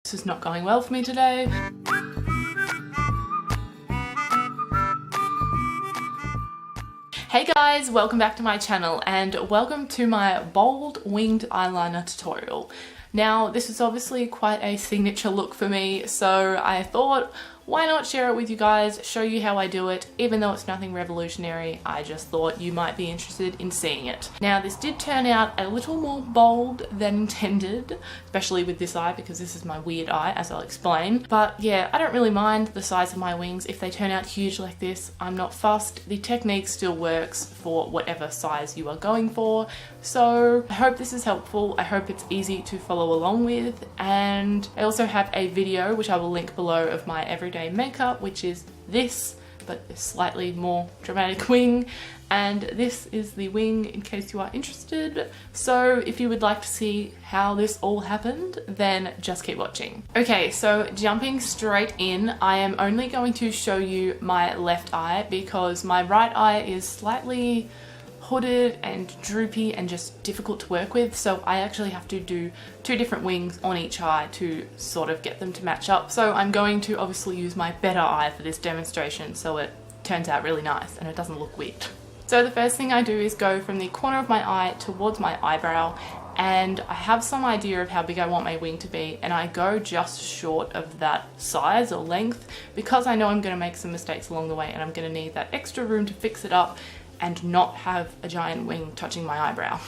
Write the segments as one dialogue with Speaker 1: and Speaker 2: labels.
Speaker 1: This is not going well for me today. Hey guys, welcome back to my channel and welcome to my bold winged eyeliner tutorial. Now this is obviously quite a signature look for me, so I thought why not share it with you guys, show you how I do it. Even though it's nothing revolutionary, I just thought you might be interested in seeing it. Now this did turn out a little more bold than intended, especially with this eye because this is my weird eye, as I'll explain. But yeah, I don't really mind the size of my wings. If they turn out huge like this, I'm not fussed. The technique still works for whatever size you are going for. So I hope this is helpful. I hope it's easy to follow along with. And I also have a video, which I will link below, of my everyday makeup, which is this, but a slightly more dramatic wing. And this is the wing in case you are interested. So if you would like to see how this all happened, then just keep watching. Okay, so jumping straight in, I am only going to show you my left eye because my right eye is slightly hooded and droopy and just difficult to work with, so I actually have to do two different wings on each eye to sort of get them to match up. So I'm going to obviously use my better eye for this demonstration so it turns out really nice and it doesn't look weird. So the first thing I do is go from the corner of my eye towards my eyebrow, and I have some idea of how big I want my wing to be, and I go just short of that size or length because I know I'm going to make some mistakes along the way and I'm going to need that extra room to fix it up and not have a giant wing touching my eyebrow.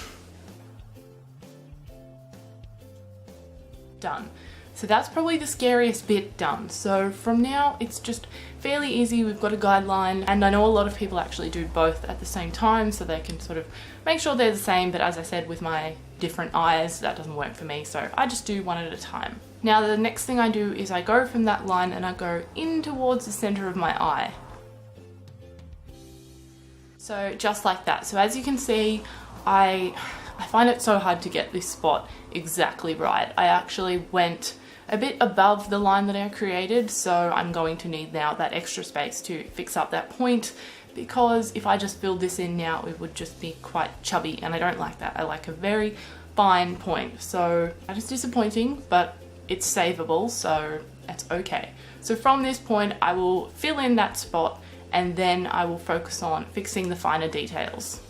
Speaker 1: Done. So that's probably the scariest bit done. So from now it's just fairly easy. We've got a guideline, and I know a lot of people actually do both at the same time so they can sort of make sure they're the same, but as I said, with my different eyes that doesn't work for me, so I just do one at a time. Now the next thing I do is I go from that line and I go in towards the center of my eye. So just like that. So as you can see, I find it so hard to get this spot exactly right. I actually went a bit above the line that I created, so I'm going to need now that extra space to fix up that point, because if I just filled this in now, it would just be quite chubby, and I don't like that. I like a very fine point. So that is disappointing, but it's savable, so that's okay. So from this point, I will fill in that spot, and then I will focus on fixing the finer details.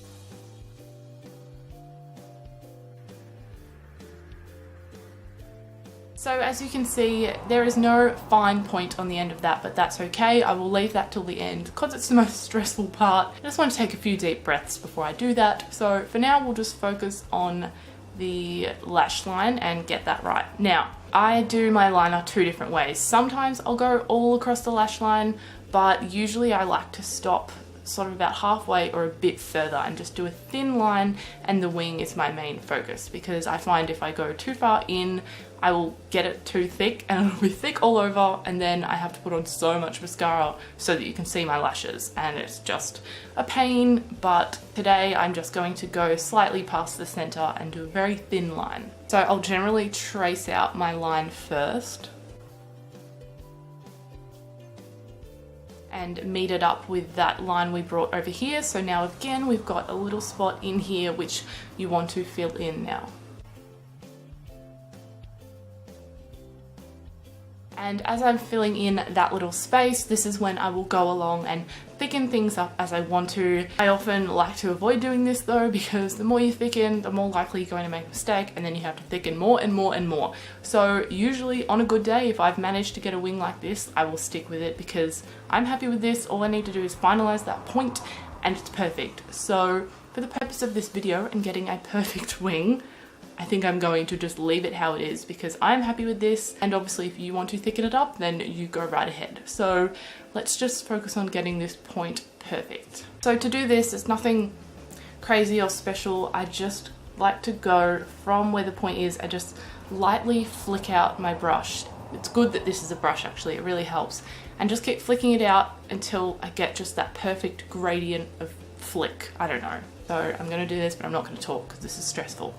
Speaker 1: So as you can see, there is no fine point on the end of that, but that's okay. I will leave that till the end because it's the most stressful part. I just want to take a few deep breaths before I do that. So for now, we'll just focus on the lash line and get that right. Now, I do my liner two different ways. Sometimes I'll go all across the lash line, but usually I like to stop sort of about halfway or a bit further and just do a thin line, and the wing is my main focus because I find if I go too far in, I will get it too thick and it'll be thick all over, and then I have to put on so much mascara so that you can see my lashes, and it's just a pain. But today I'm just going to go slightly past the center and do a very thin line. So I'll generally trace out my line first and meet it up with that line we brought over here. So now again, we've got a little spot in here which you want to fill in now. And as I'm filling in that little space, this is when I will go along and thicken things up as I want to. I often like to avoid doing this though, because the more you thicken, the more likely you're going to make a mistake, and then you have to thicken more and more and more. So usually on a good day, if I've managed to get a wing like this, I will stick with it because I'm happy with this. All I need to do is finalize that point and it's perfect. So for the purpose of this video and getting a perfect wing, I think I'm going to just leave it how it is because I'm happy with this, and obviously if you want to thicken it up, then you go right ahead. So let's just focus on getting this point perfect. So to do this, it's nothing crazy or special. I just like to go from where the point is and just lightly flick out my brush. It's good that this is a brush actually, it really helps. And just keep flicking it out until I get just that perfect gradient of flick. I don't know. So I'm going to do this, but I'm not going to talk because this is stressful.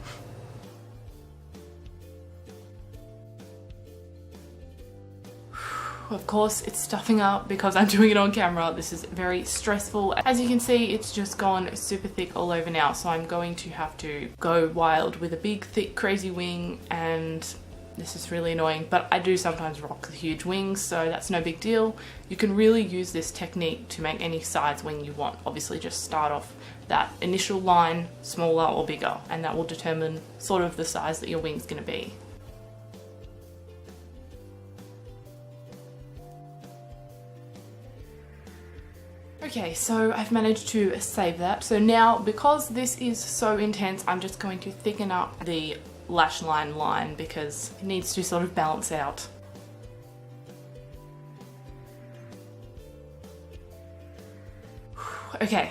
Speaker 1: Of course, it's stuffing up because I'm doing it on camera. This is very stressful. As you can see, it's just gone super thick all over now, so I'm going to have to go wild with a big, thick, crazy wing, and this is really annoying, but I do sometimes rock the huge wings, so that's no big deal. You can really use this technique to make any size wing you want. Obviously just start off that initial line smaller or bigger, and that will determine sort of the size that your wing's going to be. Okay, so I've managed to save that. So now, because this is so intense, I'm just going to thicken up the lash line because it needs to sort of balance out. Okay,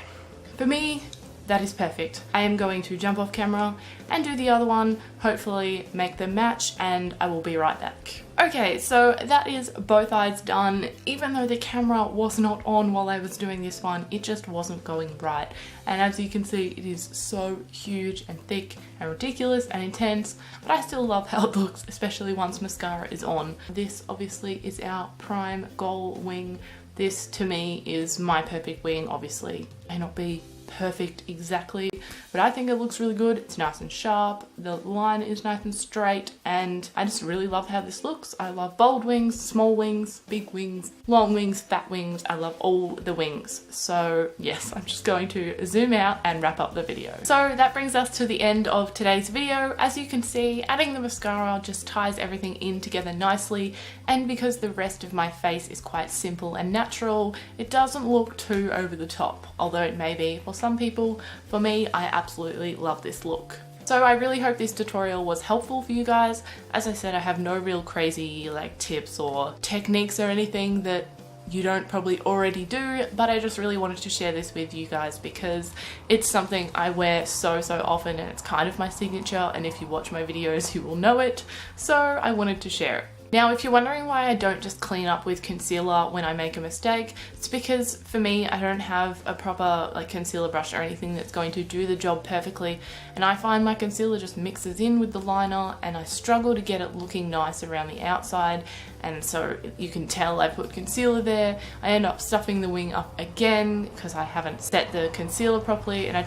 Speaker 1: for me, that is perfect. I am going to jump off camera and do the other one, hopefully make them match, and I will be right back. Okay, so that is both eyes done. Even though the camera was not on while I was doing this one, it just wasn't going right. And as you can see, it is so huge and thick and ridiculous and intense, but I still love how it looks, especially once mascara is on. This obviously is our prime goal wing. This to me is my perfect wing. Obviously may not be perfect exactly, but I think it looks really good. It's nice and sharp, the line is nice and straight, and I just really love how this looks. I love bold wings, small wings, big wings, long wings, fat wings. I love all the wings. So yes, I'm just going to zoom out and wrap up the video. So that brings us to the end of today's video. As you can see, adding the mascara just ties everything in together nicely, and because the rest of my face is quite simple and natural, it doesn't look too over the top, although it may be for some people. For me, I absolutely love this look. So I really hope this tutorial was helpful for you guys. As I said, I have no real crazy like tips or techniques or anything that you don't probably already do, but I just really wanted to share this with you guys because it's something I wear so often, and it's kind of my signature, and if you watch my videos you will know it, so I wanted to share it. Now, if you're wondering why I don't just clean up with concealer when I make a mistake, it's because for me, I don't have a proper like concealer brush or anything that's going to do the job perfectly, and I find my concealer just mixes in with the liner and I struggle to get it looking nice around the outside, and so you can tell I put concealer there. I end up stuffing the wing up again because I haven't set the concealer properly, and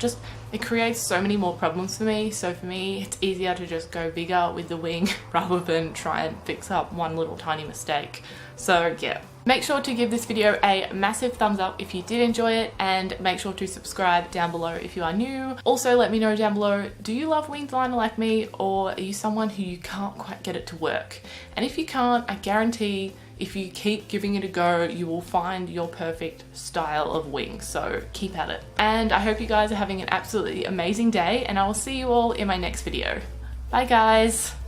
Speaker 1: it creates so many more problems for me. So for me, it's easier to just go bigger with the wing rather than try and fix up one little tiny mistake. So yeah, make sure to give this video a massive thumbs up if you did enjoy it, and make sure to subscribe down below if you are new. Also, let me know down below, do you love winged liner like me, or are you someone who you can't quite get it to work? And if you can't, I guarantee if you keep giving it a go, you will find your perfect style of wing, so keep at it. And I hope you guys are having an absolutely amazing day, and I will see you all in my next video. Bye guys!